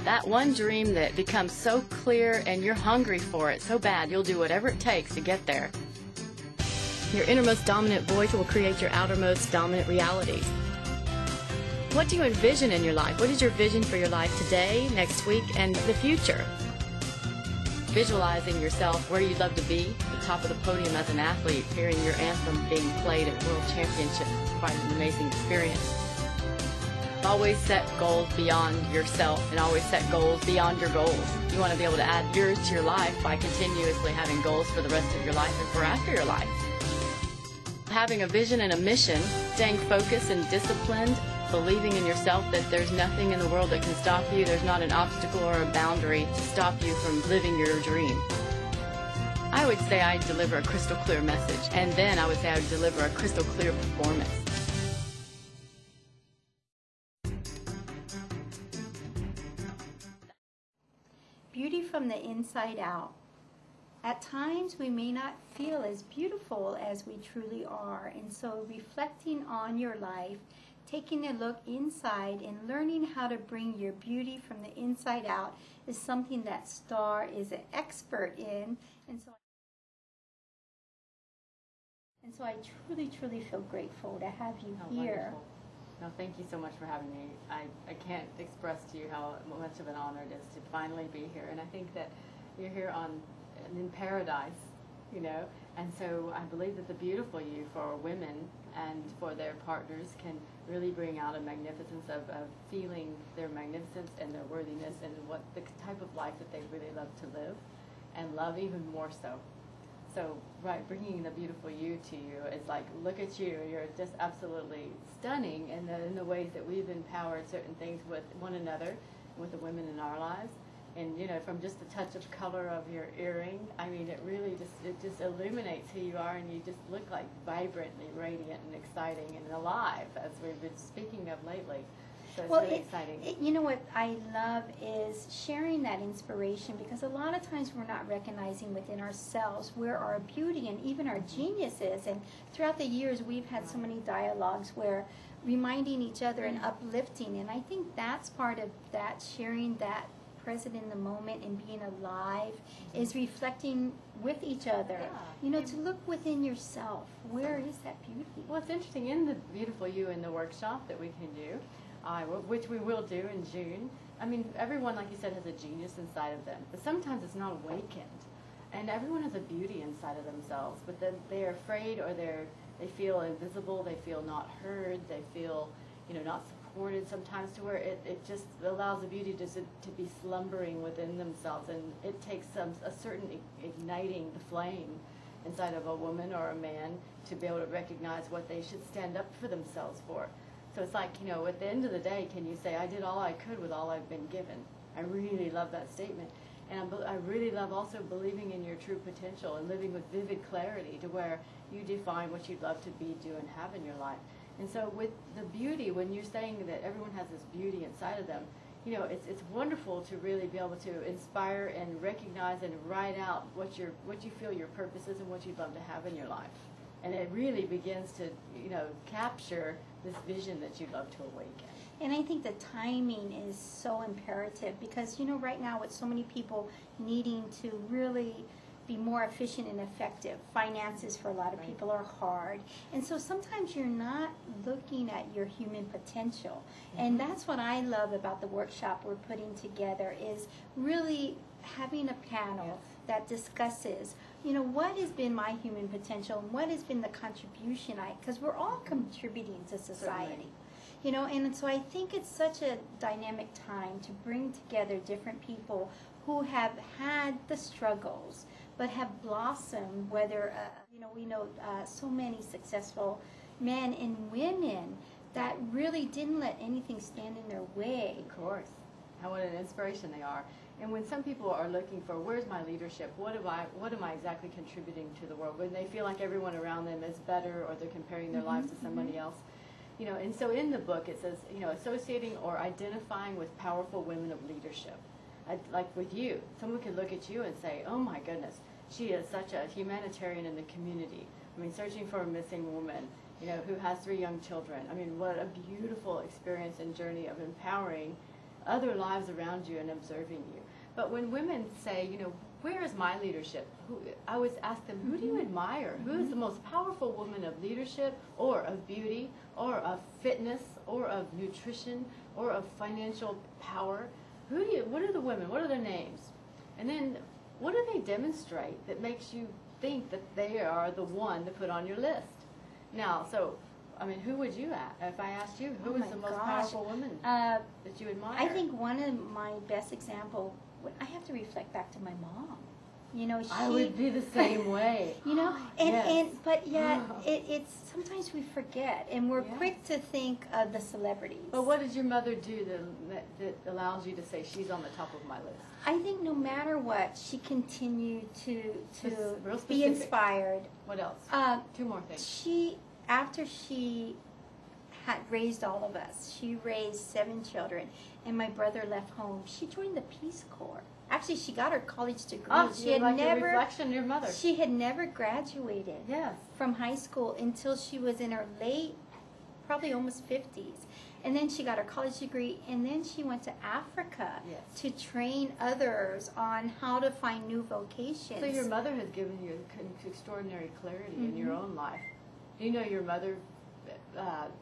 That one dream that becomes so clear and you're hungry for it so bad, you'll do whatever it takes to get there. Your innermost dominant voice will create your outermost dominant realities. What do you envision in your life? What is your vision for your life today, next week, and the future? Visualizing yourself where you'd love to be, the top of the podium as an athlete, hearing your anthem being played at World Championship. Quite an amazing experience. Always set goals beyond yourself and always set goals beyond your goals. You want to be able to add yours to your life by continuously having goals for the rest of your life and for after your life. Having a vision and a mission, staying focused and disciplined, believing in yourself that there's nothing in the world that can stop you, there's not an obstacle or a boundary to stop you from living your dream. I would say I deliver a crystal clear message, and then I would say I would deliver a crystal clear performance. Beauty from the inside out. At times we may not feel as beautiful as we truly are, and so reflecting on your life, taking a look inside and learning how to bring your beauty from the inside out is something that Starr is an expert in, and so I truly feel grateful to have you here. Wonderful. No, thank you so much for having me. I can't express to you how much of an honor it is to finally be here, and I think that you're here in paradise, you know, and so I believe that the beautiful you for women and for their partners can really bring out a magnificence of feeling their magnificence and their worthiness and what the type of life that they really love to live and love even more so. So, right, bringing the beautiful you to you is like, look at you, you're just absolutely stunning in the ways that we've empowered certain things with one another, with the women in our lives. And, you know, from just the touch of color of your earring, I mean, it really just illuminates who you are, and you just look like vibrantly radiant and exciting and alive, as we've been speaking of lately. So it's really exciting. You know what I love is sharing that inspiration, because a lot of times we're not recognizing within ourselves where our beauty and even our genius is. And throughout the years, we've had so many dialogues where reminding each other and uplifting. And I think that's part of that, sharing that present in the moment and being alive is reflecting with each other. Yeah. You know, to look within yourself. Where is that beauty? Well, it's interesting, in the Beautiful You in the workshop that we can do, which we will do in June, I mean, everyone, like you said, has a genius inside of them, but sometimes it's not awakened. And everyone has a beauty inside of themselves, but then they're afraid, or they feel invisible, they feel not heard, they feel, you know, not supported sometimes, to where it just allows the beauty to be slumbering within themselves, and it takes a certain igniting the flame inside of a woman or a man to be able to recognize what they should stand up for themselves for. So it's like, you know, at the end of the day, can you say, I did all I could with all I've been given? I really love that statement. And I really love also believing in your true potential and living with vivid clarity, to where you define what you'd love to be, do, and have in your life. And so with the beauty, when you're saying that everyone has this beauty inside of them, you know, it's wonderful to really be able to inspire and recognize and write out what you feel your purpose is and what you'd love to have in your life. And it really begins to, you know, capture this vision that you'd love to awaken. And I think the timing is so imperative, because, you know, right now with so many people needing to really be more efficient and effective, finances for a lot of people are hard. And so sometimes you're not looking at your human potential. And that's what I love about the workshop we're putting together, is really having a panel that discusses, you know, what has been my human potential and what has been the contribution because we're all contributing to society. Certainly. You know, and so I think it's such a dynamic time to bring together different people who have had the struggles but have blossomed, whether, you know, we know so many successful men and women that really didn't let anything stand in their way. Of course. And what an inspiration they are. And when some people are looking for, where's my leadership? What am I exactly contributing to the world? When they feel like everyone around them is better, or they're comparing their lives to somebody else. You know, and so in the book it says, you know, associating or identifying with powerful women of leadership. Like with you, someone could look at you and say, oh my goodness, she is such a humanitarian in the community. I mean, searching for a missing woman, you know, who has 3 young children. I mean, what a beautiful experience and journey of empowering other lives around you and observing you. But when women say, you know, where is my leadership? I always ask them, who do you admire? Who is the most powerful woman of leadership or of beauty or of fitness or of nutrition or of financial power? What are the women? What are their names? And then what do they demonstrate that makes you think that they are the one to put on your list? Now, so, I mean, who would you ask? If I asked you, who is the most powerful woman that you admire? I think one of my best example, I have to reflect back to my mom. You know, I would be the same way. You know, but yet it's sometimes we forget, and we're quick to think of the celebrities. But what did your mother do that allows you to say she's on the top of my list? I think no matter what, she continued to be inspired. What else? 2 more things. After she had raised all of us, she raised 7 children, and my brother left home. She joined the Peace Corps. Actually, she got her college degree. She had a reflection of your mother. She had never graduated from high school until she was in her late, probably almost 50s. And then she got her college degree, and then she went to Africa to train others on how to find new vocations. So your mother has given you extraordinary clarity in your own life. Do you know your mother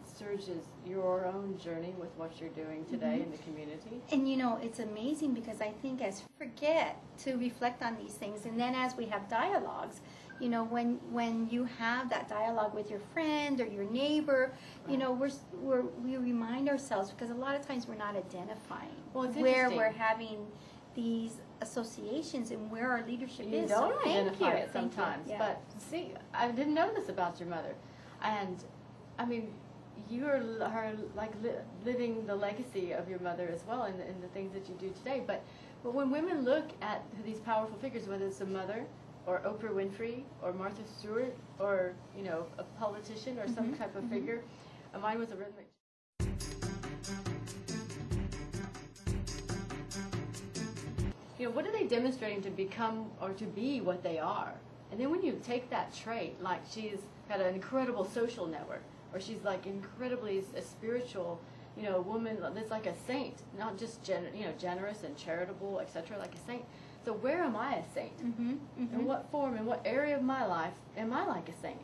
surges your own journey with what you're doing today in the community? And you know, it's amazing because I think as we forget to reflect on these things, and then as we have dialogues, you know, when you have that dialogue with your friend or your neighbor, you know, we remind ourselves, because a lot of times we're not identifying where we're having these associations and where our leadership is. You don't identify it sometimes. But see, I didn't know this about your mother. And I mean, you are like living the legacy of your mother as well in the things that you do today. But when women look at these powerful figures, whether it's a mother or Oprah Winfrey or Martha Stewart or, you know, a politician or some type of figure, mine was a rhythmic. You know, what are they demonstrating to become or to be what they are? And then when you take that trait, like she's got an incredible social network, or she's like incredibly a spiritual, you know, woman that's like a saint, not just generous and charitable, etc., like a saint. So where am I a saint? In what form, in what area of my life am I like a saint?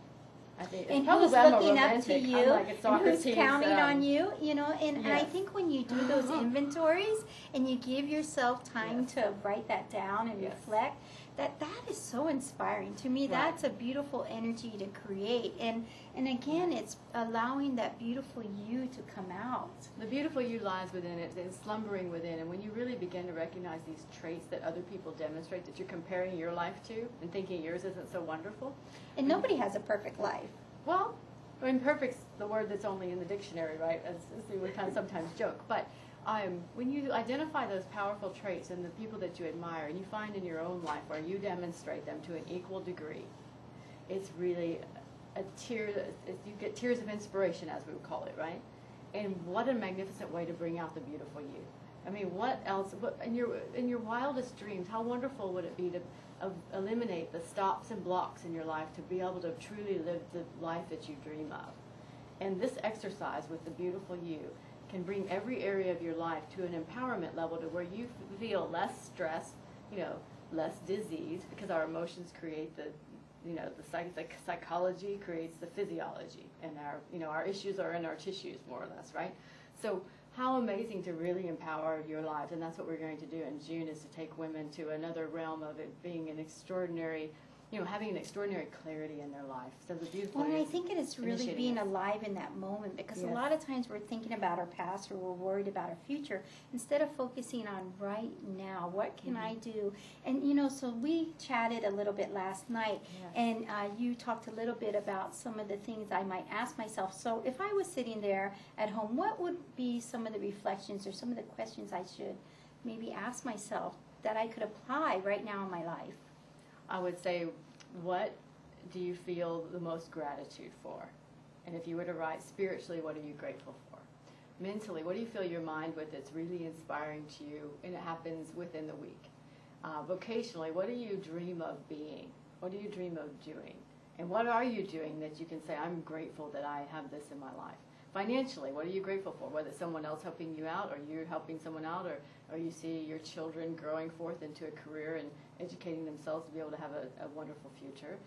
I think and who's looking up to you, like and who's counting on you, you know, and I think when you do those inventories and you give yourself time to write that down and reflect, that is so inspiring to me. That's a beautiful energy to create, and again, it's allowing that beautiful you to come out. The beautiful you lies within it, is slumbering within, and when you really begin to recognize these traits that other people demonstrate, that you're comparing your life to and thinking yours isn't so wonderful. And nobody has a perfect life. Well, I mean, perfect's the word that's only in the dictionary, right? As we kind of sometimes joke, but when you identify those powerful traits in the people that you admire, and you find in your own life where you demonstrate them to an equal degree, it's really a tear. You get tears of inspiration, as we would call it, right? And what a magnificent way to bring out the beautiful you. I mean, what else? In your wildest dreams, how wonderful would it be to eliminate the stops and blocks in your life to be able to truly live the life that you dream of? And this exercise with the beautiful you can bring every area of your life to an empowerment level to where you feel less stress, you know, less disease, because our emotions create the psychology creates the physiology, and our issues are in our tissues, more or less, right? So how amazing to really empower your lives, and that's what we're going to do in June, is to take women to another realm of it being an extraordinary, having an extraordinary clarity in their life. So the beautiful. Well, I think it is really being alive in that moment, because a lot of times we're thinking about our past or we're worried about our future instead of focusing on right now. What can I do? And so we chatted a little bit last night, and you talked a little bit about some of the things I might ask myself. So if I was sitting there at home, what would be some of the reflections or some of the questions I should maybe ask myself that I could apply right now in my life? I would say, what do you feel the most gratitude for? And if you were to write spiritually, what are you grateful for? Mentally, what do you fill your mind with that's really inspiring to you, and it happens within the week? Vocationally, what do you dream of being? What do you dream of doing? And what are you doing that you can say, I'm grateful that I have this in my life? financially, what are you grateful for? Whether it's someone else helping you out, or you're helping someone out, or you see your children growing forth into a career and educating themselves to be able to have a wonderful future.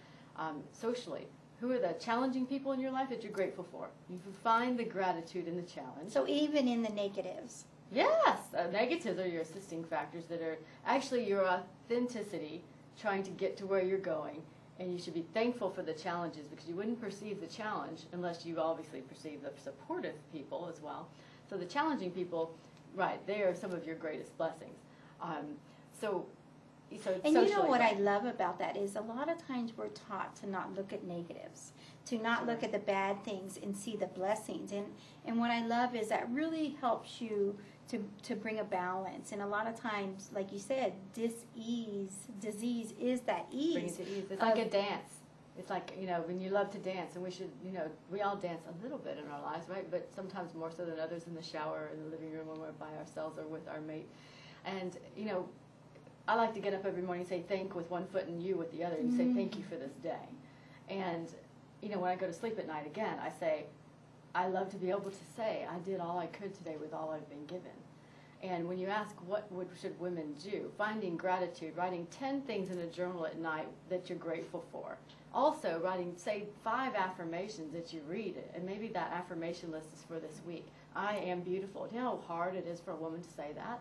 Socially, who are the challenging people in your life that you're grateful for? You find the gratitude in the challenge. So even in the negatives. Yes, negatives are your assisting factors that are actually your authenticity trying to get to where you're going. And you should be thankful for the challenges, because you wouldn't perceive the challenge unless you obviously perceive the supportive people as well. So the challenging people, right, they are some of your greatest blessings. And you know what I love about that is a lot of times we're taught to not look at negatives, to not look at the bad things and see the blessings. And what I love is that really helps you to bring a balance. And a lot of times, like you said, disease is that ease. Brings it to ease. It's like a dance. It's like, when you love to dance, and we should, we all dance a little bit in our lives, right? But sometimes more so than others, in the shower, in the living room, when we're by ourselves or with our mate. And, I like to get up every morning and say thank with one foot and you with the other, and say thank you for this day. And, when I go to sleep at night again, I say, I love to be able to say I did all I could today with all I've been given. And when you ask should women do, finding gratitude, writing 10 things in a journal at night that you're grateful for. Also writing, say, 5 affirmations that you read, and maybe that affirmation list is for this week. I am beautiful. Do you know how hard it is for a woman to say that?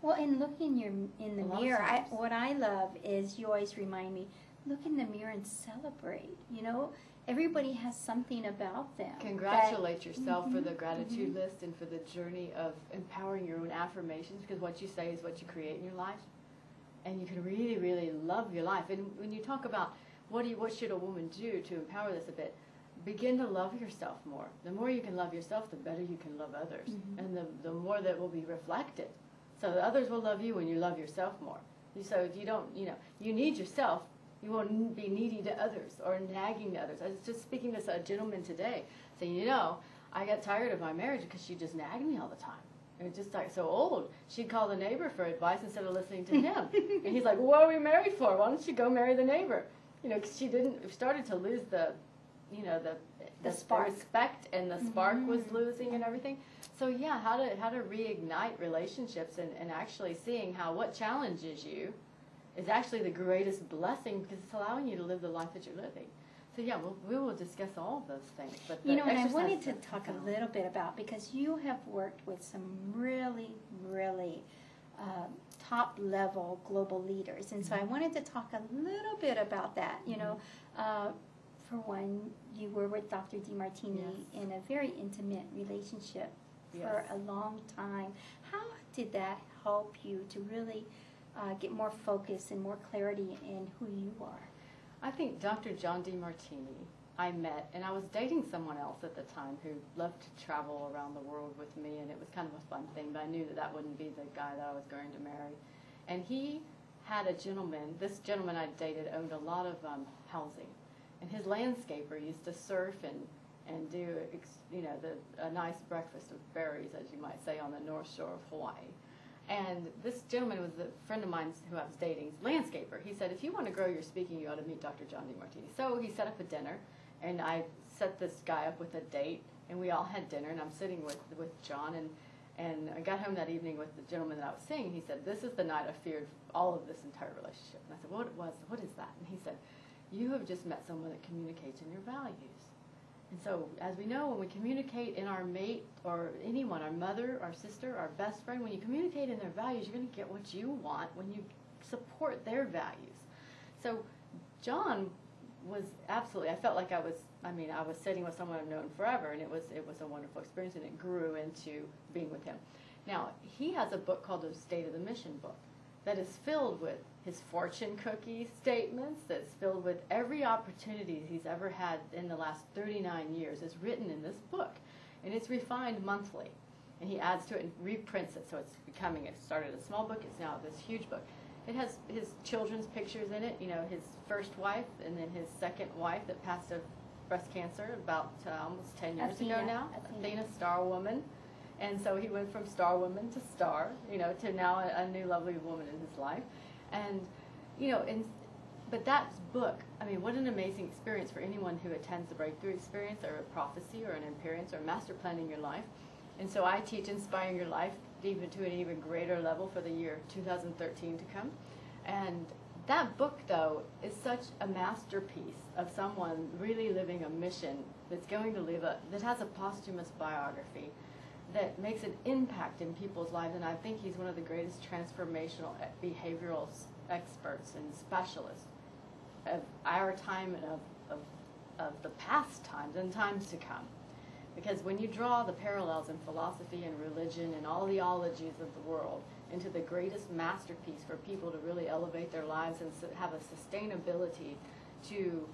Well, and look in the mirror. What I love is you always remind me, look in the mirror and celebrate. Everybody has something about them. Congratulate yourself for the gratitude list and for the journey of empowering your own affirmations, because what you say is what you create in your life. And you can really, really love your life. And when you talk about what should a woman do to empower this a bit, begin to love yourself more. The more you can love yourself, the better you can love others. And the more that will be reflected. So the others will love you when you love yourself more. So if you don't, you need yourself, you won't be needy to others or nagging to others. I was just speaking to a gentleman today saying, I got tired of my marriage because she just nagged me all the time. And just like so old, she'd call the neighbor for advice instead of listening to him. And he's like, what are we married for? Why don't you go marry the neighbor? Because she started to lose the spark. Respect, and the spark was losing and everything. So yeah, how to reignite relationships and actually seeing how what challenges you is actually the greatest blessing, because it's allowing you to live the life that you're living. So yeah, we will discuss all of those things. But and I wanted to talk a little bit about, because you have worked with some really, really top level global leaders, and so I wanted to talk a little bit about that. For one, you were with Dr. Demartini in a very intimate relationship for a long time. How did that help you to really get more focus and more clarity in who you are? I think Dr. John Demartini I met, and I was dating someone else at the time who loved to travel around the world with me, and it was kind of a fun thing, but I knew that wouldn't be the guy that I was going to marry. And he had a gentleman, this gentleman I dated owned a lot of housing, and his landscaper used to surf and do a nice breakfast with berries, as you might say, on the North Shore of Hawaii. And this gentleman was a friend of mine who I was dating, landscaper. He said, if you want to grow your speaking, you ought to meet Dr. John Demartini. So he set up a dinner, and I set this guy up with a date, and we all had dinner, and I'm sitting with John, and I got home that evening with the gentleman that I was seeing. He said, this is the night I feared all of this entire relationship. And I said, what is that? And he said, you have just met someone that communicates in your values. And so, as we know, when we communicate in our mate or anyone, our mother, our sister, our best friend, when you communicate in their values, you're going to get what you want when you support their values. So, John was absolutely, I felt like I was sitting with someone I've known forever, and it was a wonderful experience, and it grew into being with him. Now, he has a book called the State of the Mission book that is filled with his fortune cookie statements, that's filled with every opportunity he's ever had in the last 39 years is written in this book. And it's refined monthly. And he adds to it and reprints it, so it started a small book, it's now this huge book. It has his children's pictures in it, his first wife and then his second wife that passed of breast cancer about almost 10 years ago now. Athena, Starr woman. And so he went from Starr woman to Starr, to now a new lovely woman in his life. And, and But that book, I mean, what an amazing experience for anyone who attends the breakthrough experience or a prophecy or an appearance or master planning your life. And so I teach Inspiring Your Life even to an even greater level for the year 2013 to come. And that book, though, is such a masterpiece of someone really living a mission that's going to live that has a posthumous biography that makes an impact in people's lives. And I think he's one of the greatest transformational behavioral experts and specialists of our time and of the past times and times to come. Because when you draw the parallels in philosophy and religion and all the ologies of the world into the greatest masterpiece for people to really elevate their lives and have a sustainability to,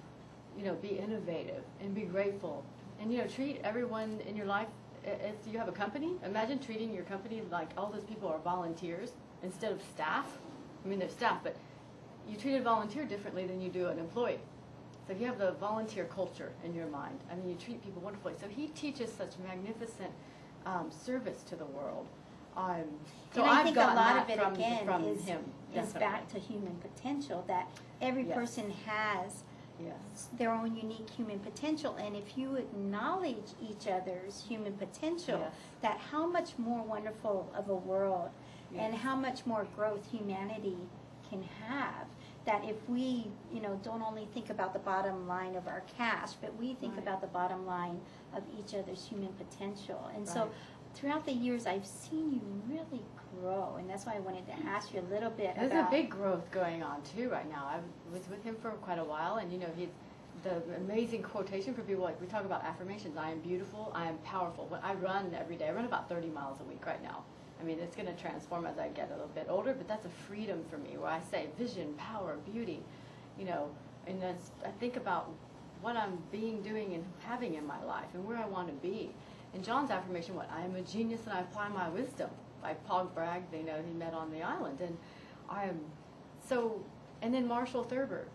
be innovative and be grateful and, treat everyone in your life as you have a company. Imagine treating your company like all those people are volunteers instead of staff. I mean, they're staff, but you treat a volunteer differently than you do an employee. So if you have the volunteer culture in your mind, I mean, you treat people wonderfully. So he teaches such magnificent service to the world. So and I I've think gotten a lot that of it from again him. is back to human potential, that every Yes. person has Yes. their own unique human potential, and if you acknowledge each other's human potential, Yes. that how much more wonderful of a world and Yes. how much more growth humanity can have, that if we don't only think about the bottom line of our cash, but we think Right. about the bottom line of each other's human potential. And so Right. throughout the years I've seen you really grow, and that's why I wanted to ask you a little bit There's about a big growth going on too right now. I was with him for quite a while, and he's the amazing quotation for people, like we talk about affirmations. I am beautiful. I am powerful. When I run every day, I run about 30 miles a week right now. I mean, it's going to transform as I get a little bit older, but that's a freedom for me where I say vision, power, beauty, and that's, I think about what I'm doing and having in my life and where I want to be. And John's affirmation, I am a genius and I apply my wisdom. By Pog Bragg, he met on the island. And I am so, and then Marshall Thurber,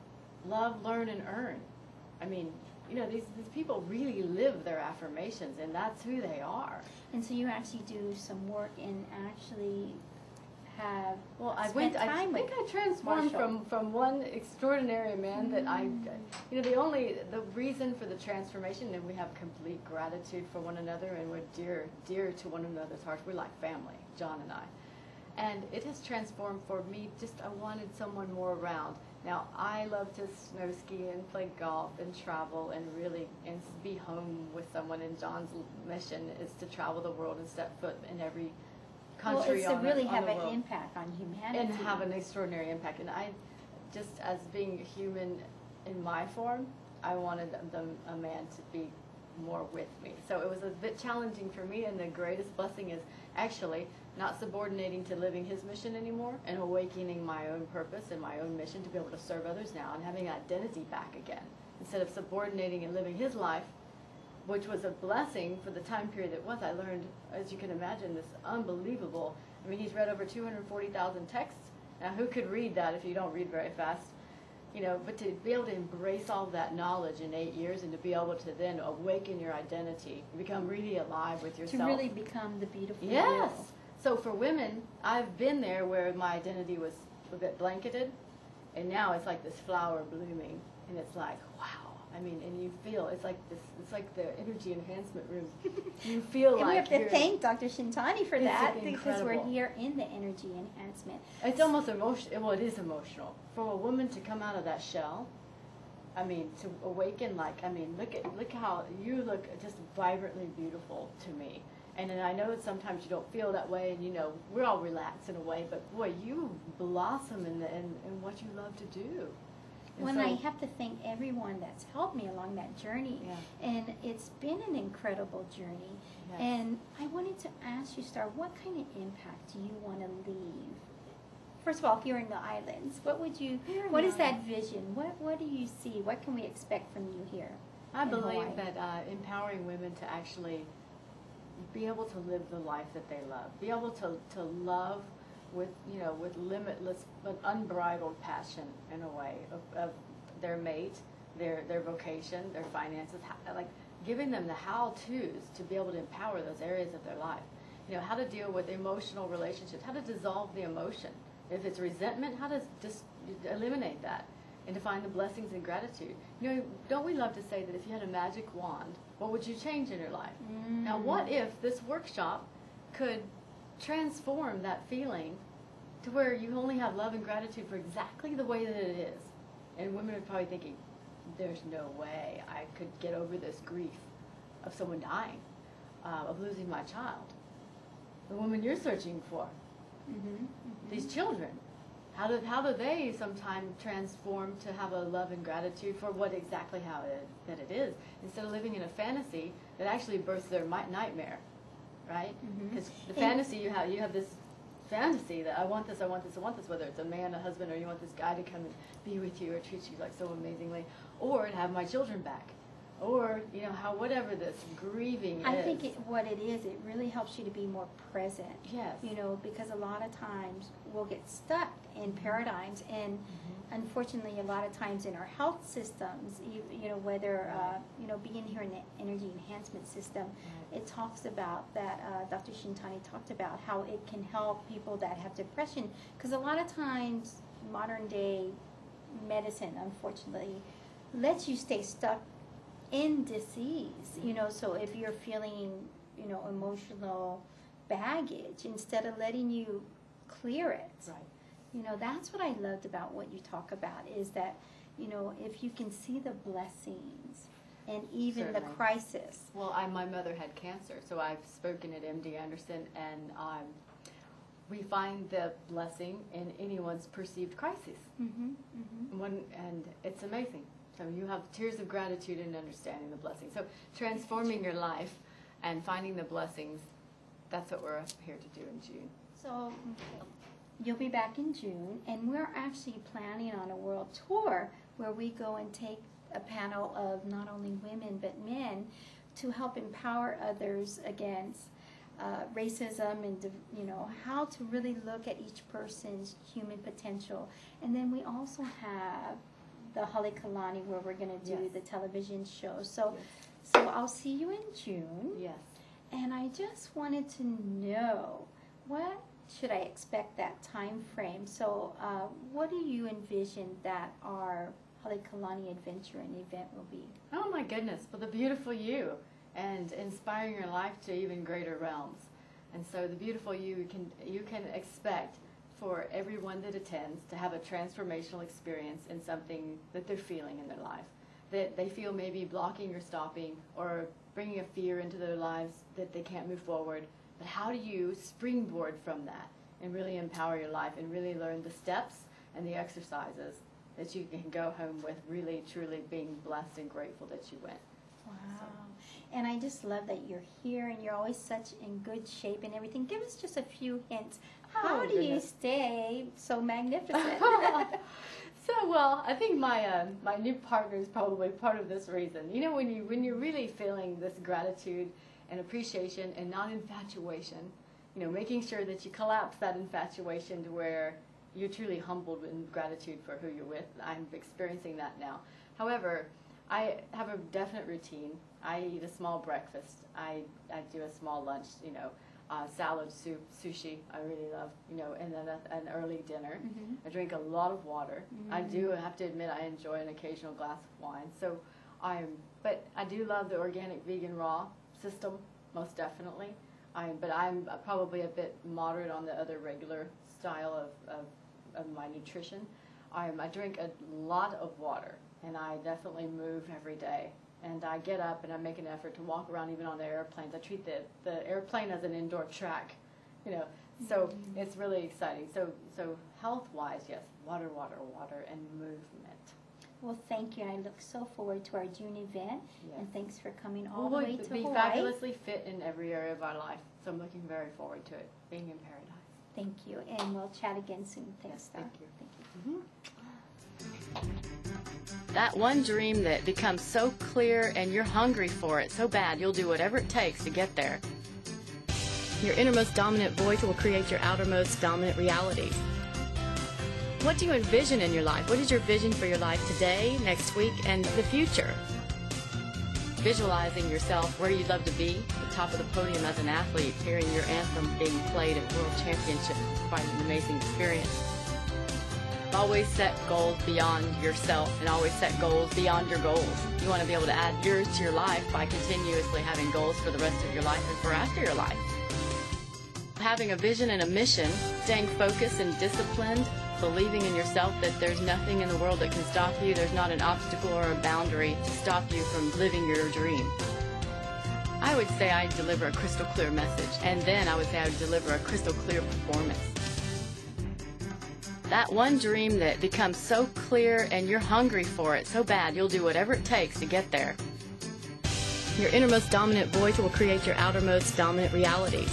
love, learn, and earn. I mean, these people really live their affirmations, and that's who they are. And so you actually do some work and actually have I spent think time with I transformed Marshall. from one extraordinary man that the reason for the transformation, and we have complete gratitude for one another, and we're dear to one another's hearts. We're like family, John and I. And it has transformed for me. I wanted someone more around. Now, I love to snow ski and play golf and travel and be home with someone. And John's mission is to travel the world and step foot in every country to really on have the an world. impact on humanity. And have an extraordinary impact. And I, just as being human in my form, I wanted a man to be more with me. So it was a bit challenging for me, and the greatest blessing is actually not subordinating to living his mission anymore and awakening my own purpose and my own mission to be able to serve others now and having identity back again. Instead of subordinating and living his life, which was a blessing for the time period it was. I learned, as you can imagine, this unbelievable, he's read over 240,000 texts. Now, who could read that if you don't read very fast? But to be able to embrace all that knowledge in 8 years and to be able to then awaken your identity, become really alive with yourself. To really become the beautiful Yes. you. So for women, I've been there where my identity was a bit blanketed, and now it's like this flower blooming, and it's like, wow. And you feel, it's like the Energy Enhancement Room. You feel And like we have to you're, thank Dr. Shintani for that, because incredible. we're here in the Energy Enhancement. It's almost emotional. Well, it is emotional. For a woman to come out of that shell, to awaken, look how you look just vibrantly beautiful to me. And then I know that sometimes you don't feel that way, and we're all relaxed in a way, but boy, you blossom in what you love to do. And I have to thank everyone that's helped me along that journey. Yeah. And it's been an incredible journey. Yes. And I wanted to ask you, Starr, what kind of impact do you want to leave? First of all, here in the islands, what is that vision? What do you see? What can we expect from you here? I in believe Hawaii? that empowering women to actually be able to live the life that they love, be able to love with limitless but unbridled passion in a way of their mate, their vocation, their finances, giving them the how-tos to be able to empower those areas of their life. How to deal with emotional relationships, how to dissolve the emotion. If it's resentment, how to just eliminate that. and to find the blessings and gratitude. You know, don't we love to say that if you had a magic wand, what would you change in your life? Now, what if this workshop could transform that feeling to where you only have love and gratitude for exactly the way that it is? And women are probably thinking, there's no way I could get over this grief of someone dying, of losing my child. The woman you're searching for, these children, how do they sometimes transform to have a love and gratitude for what exactly that it is, instead of living in a fantasy that actually births their nightmare, right? Because the fantasy you have this fantasy that I want this, whether it's a man, a husband, or you want this guy to come and be with you or treat you like so amazingly, or to have my children back, or you know, how whatever this grieving I is. think what it is, it really helps you to be more present. Yes. You know, because a lot of times we'll get stuck in paradigms, and unfortunately, a lot of times in our health systems, you know, whether you know, being here in the energy enhancement system, it talks about that. Dr. Shintani talked about how it can help people that have depression, because a lot of times modern day medicine, unfortunately, lets you stay stuck in disease. You know, so if you're feeling, you know, emotional baggage, instead of letting you clear it. Right. You know, that's what I loved about what you talk about, is that, you know, if you can see the blessings and even Certainly. the crisis. Well, my mother had cancer, so I've spoken at MD Anderson, and we find the blessing in anyone's perceived crisis. And it's amazing. So you have tears of gratitude and understanding the blessing. So transforming your life and finding the blessings, that's what we're here to do in June. So you'll be back in June, and we're actually planning on a world tour where we go and take a panel of not only women but men to help empower others against racism, and you know, how to really look at each person's human potential. And then we also have the Halekulani, where we're going to do the television show. So, so I'll see you in June. Yes. And I just wanted to know, what should I expect that time frame? So, what do you envision that our Halekulani adventure and event will be? Oh my goodness, but the beautiful you, and inspiring your life to even greater realms. And so the beautiful you can expect for everyone that attends to have a transformational experience in something that they're feeling in their life, that they feel maybe blocking or stopping or bringing a fear into their lives that they can't move forward. But how do you springboard from that and really empower your life and really learn the steps and the exercises that you can go home with, really truly being blessed and grateful that you went. Wow. And I just love that you're here and you're always such in good shape and everything. Give us just a few hints. How do you stay so magnificent? So, well, I think my new partner is probably part of this reason. You know, when you're really feeling this gratitude and appreciation and not infatuation, you know, making sure that you collapse that infatuation to where you're truly humbled in gratitude for who you're with. I'm experiencing that now. However, I have a definite routine. I eat a small breakfast. I do a small lunch, you know, salad, soup, sushi, I really love, you know, and then an early dinner. I drink a lot of water. I have to admit I enjoy an occasional glass of wine. So but I do love the organic, vegan, raw system, most definitely. But I'm probably a bit moderate on the other regular style of my nutrition. I drink a lot of water, and I definitely move every day. And I get up and I make an effort to walk around even on the airplanes. I treat the airplane as an indoor track, you know. So it's really exciting. So health-wise, yes, water, and movement. Well, thank you. I look so forward to our June event, and thanks for coming all We'll the way to be Hawaii. fabulously fit in every area of our life. So I'm looking very forward to it, being in paradise. Thank you, and we'll chat again soon. Thanks, Starr. Thank you. That one dream that becomes so clear and you're hungry for it so bad you'll do whatever it takes to get there. Your innermost dominant voice will create your outermost dominant reality. What do you envision in your life? What is your vision for your life today, next week, and the future? Visualizing yourself where you'd love to be, at the top of the podium as an athlete, hearing your anthem being played at World Championships, quite an amazing experience. Always set goals beyond yourself and always set goals beyond your goals. You want to be able to add yours to your life by continuously having goals for the rest of your life and for after your life. Having a vision and a mission, staying focused and disciplined, believing in yourself that there's nothing in the world that can stop you, there's not an obstacle or a boundary to stop you from living your dream. I would say I deliver a crystal clear message, and then I would say I would deliver a crystal clear performance. That one dream that becomes so clear and you're hungry for it so bad you'll do whatever it takes to get there. Your innermost dominant voice will create your outermost dominant realities.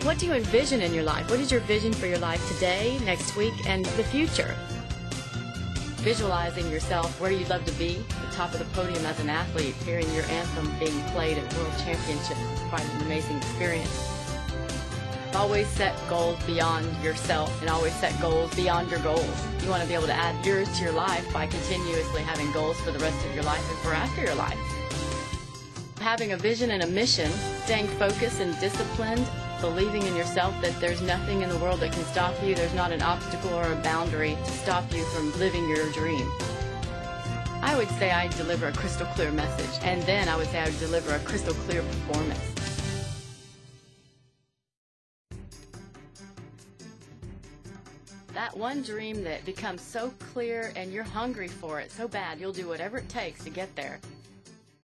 What do you envision in your life? What is your vision for your life today, next week, and the future? Visualizing yourself where you'd love to be, at the top of the podium as an athlete, hearing your anthem being played at World Championships is quite an amazing experience. Always set goals beyond yourself and always set goals beyond your goals. You want to be able to add yours to your life by continuously having goals for the rest of your life and for after your life. Having a vision and a mission, staying focused and disciplined, believing in yourself that there's nothing in the world that can stop you, there's not an obstacle or a boundary to stop you from living your dream. I would say I deliver a crystal clear message, and then I would say I would deliver a crystal clear performance. That one dream that becomes so clear and you're hungry for it so bad you'll do whatever it takes to get there.